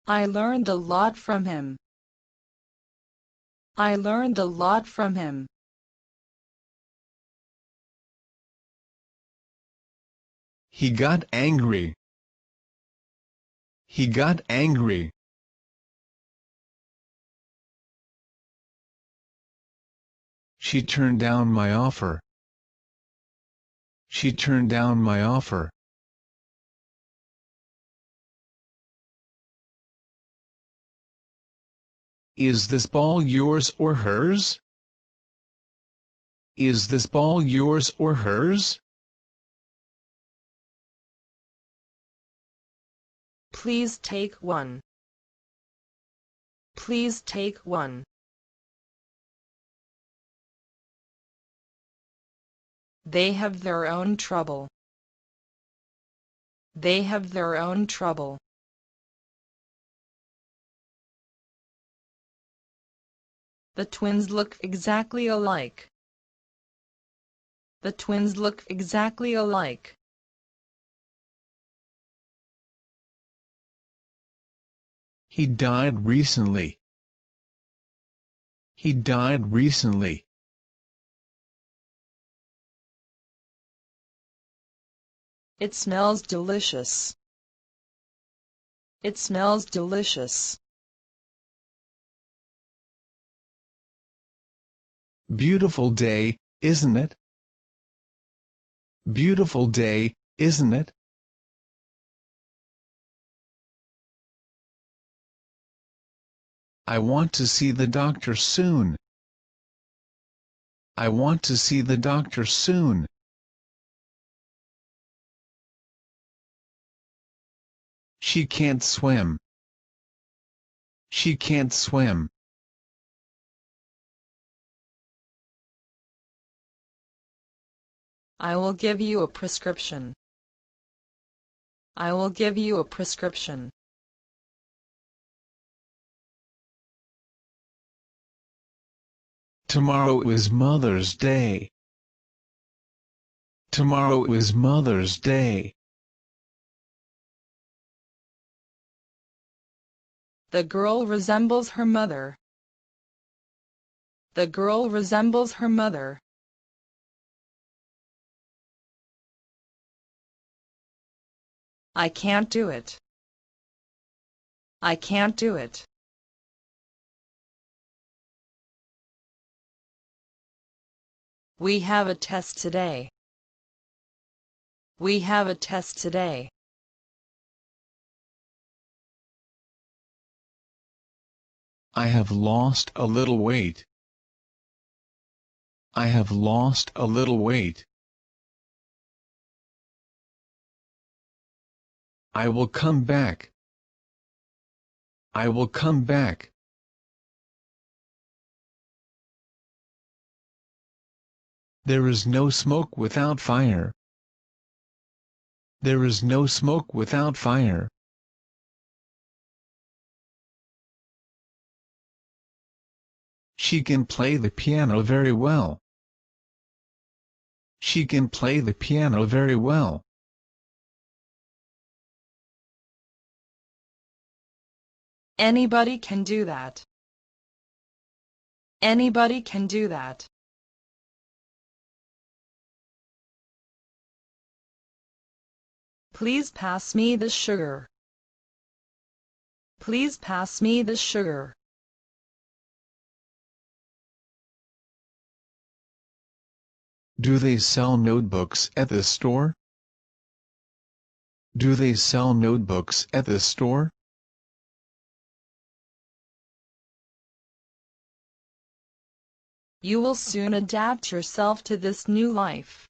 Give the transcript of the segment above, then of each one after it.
I learned a lot from him. I learned a lot from him. He got angry. He got angry. She turned down my offer. She turned down my offer. Is this ball yours or hers? Is this ball yours or hers? Please take one. Please take one. They have their own trouble. They have their own trouble. The twins look exactly alike. The twins look exactly alike. He died recently. He died recently. It smells delicious. It smells delicious. Beautiful day, isn't it? Beautiful day, isn't it? I want to see the doctor soon. I want to see the doctor soon. She can't swim. She can't swim. I will give you a prescription. I will give you a prescription. Tomorrow is Mother's Day. Tomorrow is Mother's Day. The girl resembles her mother. The girl resembles her mother. I can't do it. I can't do it. We have a test today. We have a test today. I have lost a little weight. I have lost a little weight. I will come back. I will come back. There is no smoke without fire. There is no smoke without fire. She can play the piano very well. She can play the piano very well. Anybody can do that. Anybody can do that. Please pass me the sugar. Please pass me the sugar. Do they sell notebooks at the store? Do they sell notebooks at the store? You will soon adapt yourself to this new life.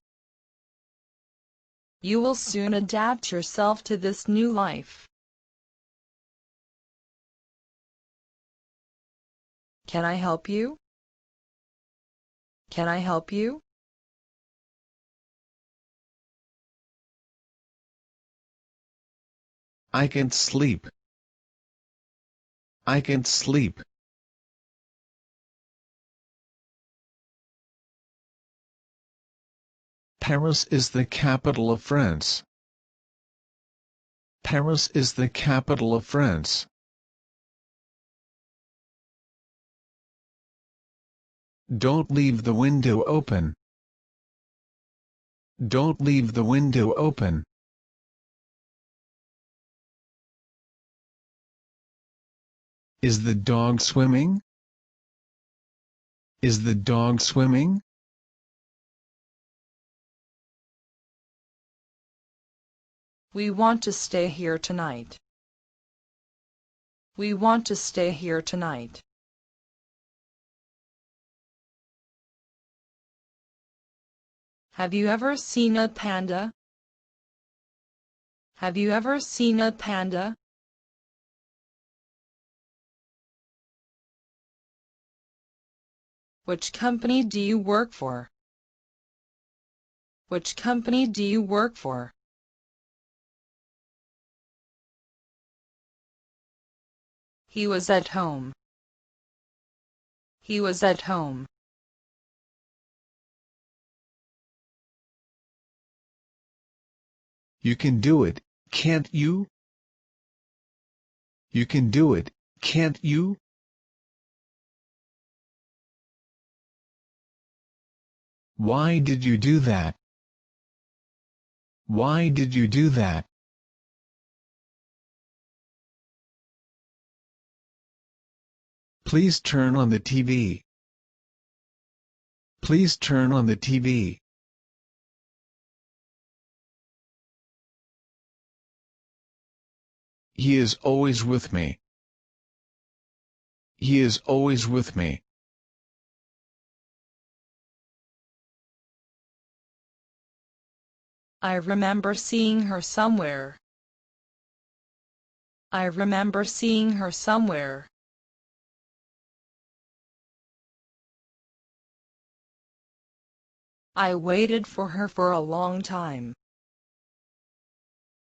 You will soon adapt yourself to this new life. Can I help you? Can I help you? I can't sleep. I can't sleep. Paris is the capital of France. Paris is the capital of France. Don't leave the window open. Don't leave the window open. Is the dog swimming? Is the dog swimming? We want to stay here tonight. We want to stay here tonight. Have you ever seen a panda? Have you ever seen a panda? Which company do you work for? Which company do you work for? He was at home. He was at home. You can do it, can't you? You can do it, can't you? Why did you do that? Why did you do that? Please turn on the TV. Please turn on the TV. He is always with me. He is always with me. I remember seeing her somewhere. I remember seeing her somewhere. I waited for her for a long time.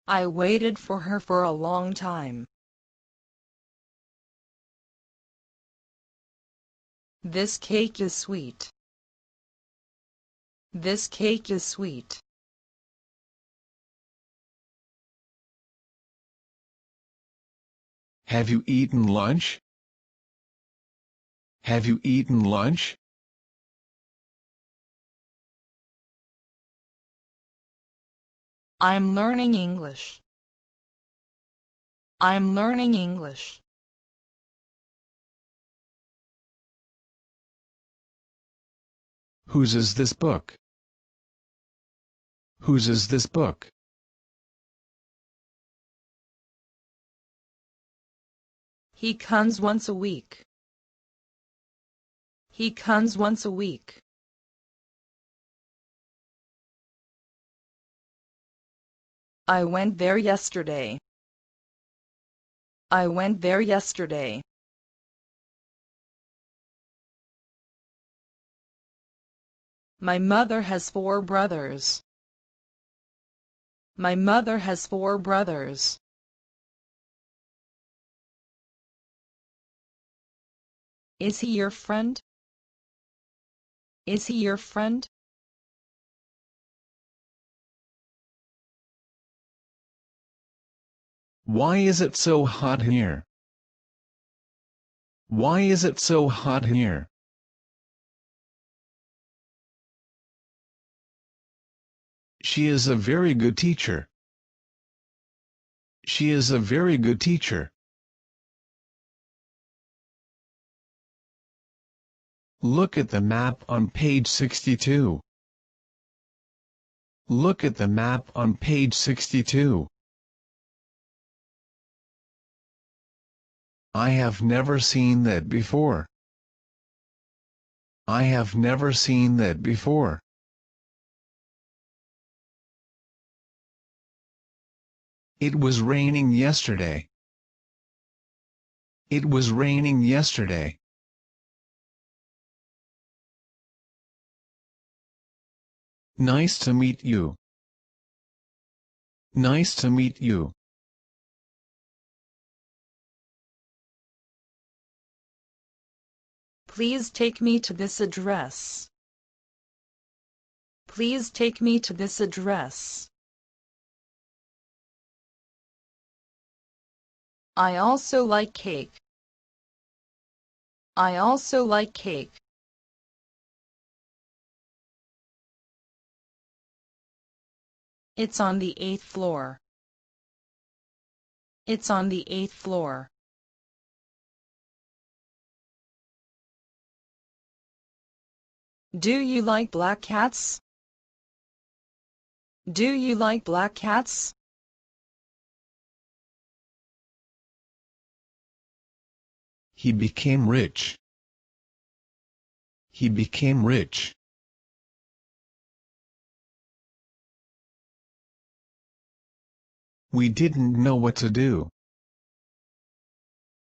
I waited for her for a long time. This cake is sweet. This cake is sweet. Have you eaten lunch? Have you eaten lunch? I'm learning English. I'm learning English. Whose is this book? Whose is this book? He comes once a week. He comes once a week. I went there yesterday. I went there yesterday. My mother has 4 brothers. My mother has 4 brothers. Is he your friend? Is he your friend? Why is it so hot here? Why is it so hot here? She is a very good teacher. She is a very good teacher. Look at the map on page 62. Look at the map on page 62. I have never seen that before. I have never seen that before. It was raining yesterday. It was raining yesterday. Nice to meet you. Nice to meet you. Please take me to this address. Please take me to this address. I also like cake. I also like cake. It's on the 8th floor. It's on the 8th floor. Do you like black cats? Do you like black cats? He became rich. He became rich. We didn't know what to do.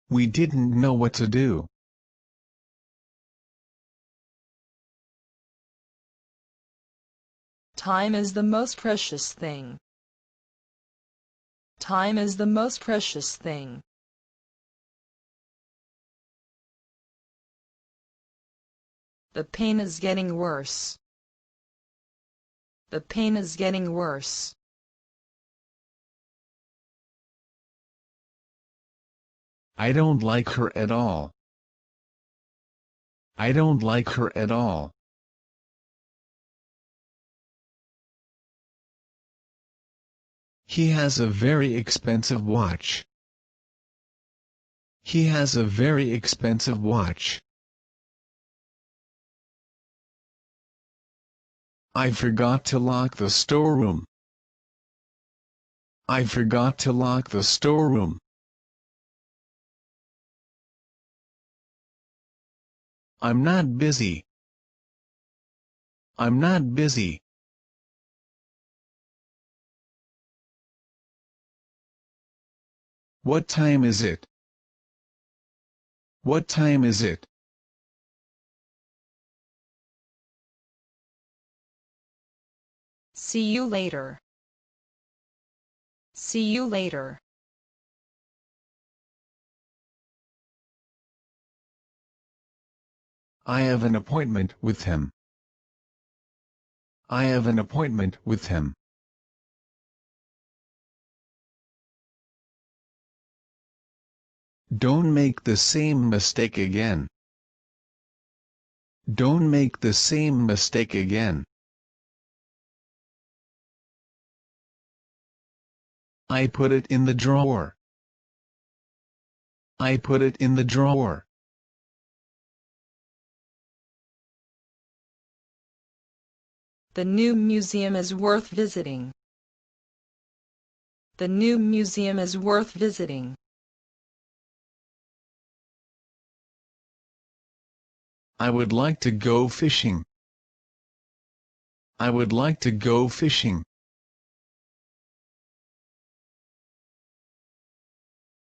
We didn't know what to do. Time is the most precious thing. Time is the most precious thing. The pain is getting worse. The pain is getting worse. I don't like her at all. I don't like her at all. He has a very expensive watch. He has a very expensive watch. I forgot to lock the storeroom. I forgot to lock the storeroom. I'm not busy. I'm not busy. What time is it? What time is it? See you later. See you later. I have an appointment with him. I have an appointment with him. Don't make the same mistake again. Don't make the same mistake again. I put it in the drawer. I put it in the drawer. The new museum is worth visiting. The new museum is worth visiting. I would like to go fishing. I would like to go fishing.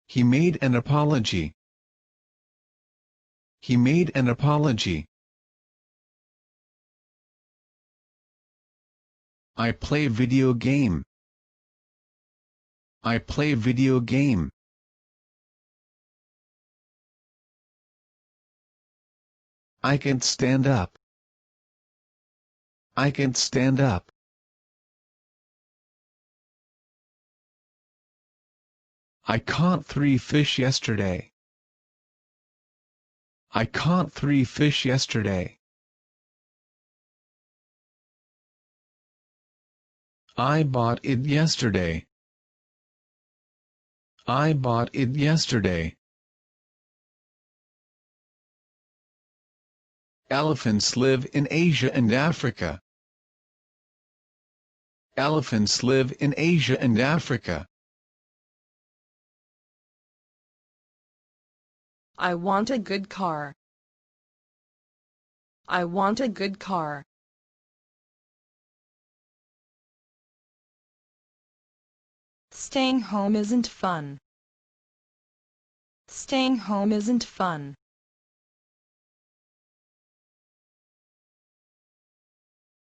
He made an apology. He made an apology. I play video game. I play video game. I can't stand up. I can't stand up. I caught 3 fish yesterday. I caught 3 fish yesterday. I bought it yesterday. I bought it yesterday. Elephants live in Asia and Africa. Elephants live in Asia and Africa. I want a good car. I want a good car. Staying home isn't fun. Staying home isn't fun.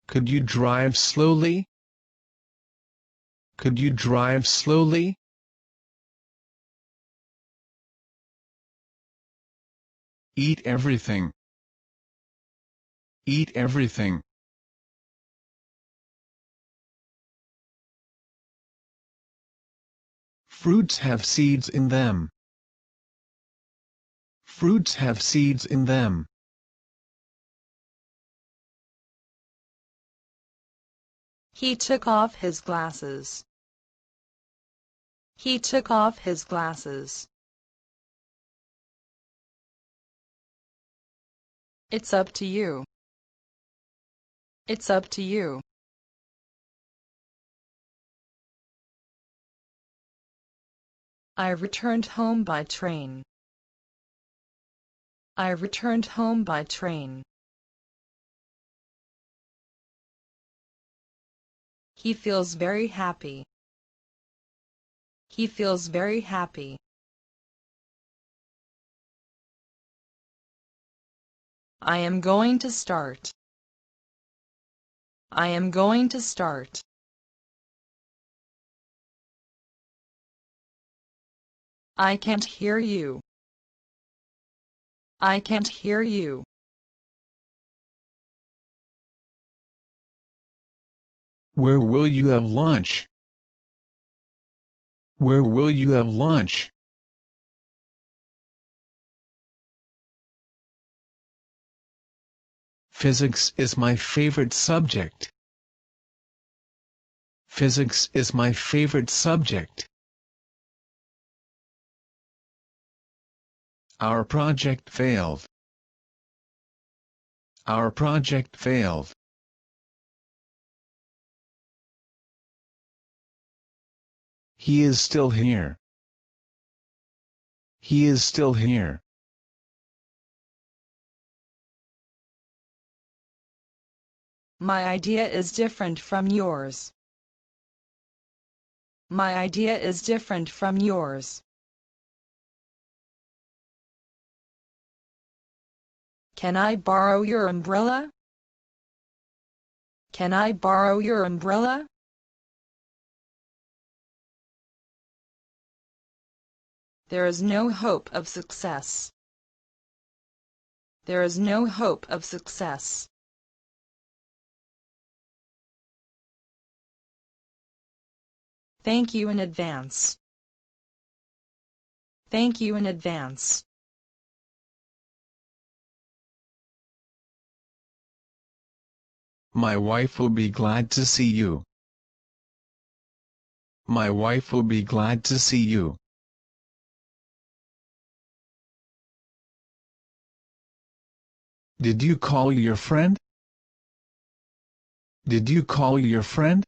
Could you drive slowly? Could you drive slowly? Eat everything. Eat everything. Fruits have seeds in them. Fruits have seeds in them. He took off his glasses. He took off his glasses. It's up to you. It's up to you. I returned home by train. I returned home by train. He feels very happy. He feels very happy. I am going to start. I am going to start. I can't hear you. I can't hear you. Where will you have lunch? Where will you have lunch? Physics is my favorite subject. Physics is my favorite subject. Our project failed. Our project failed. He is still here. He is still here. My idea is different from yours. My idea is different from yours. Can I borrow your umbrella? Can I borrow your umbrella? There is no hope of success. There is no hope of success. Thank you in advance. Thank you in advance. My wife will be glad to see you. My wife will be glad to see you. Did you call your friend? Did you call your friend?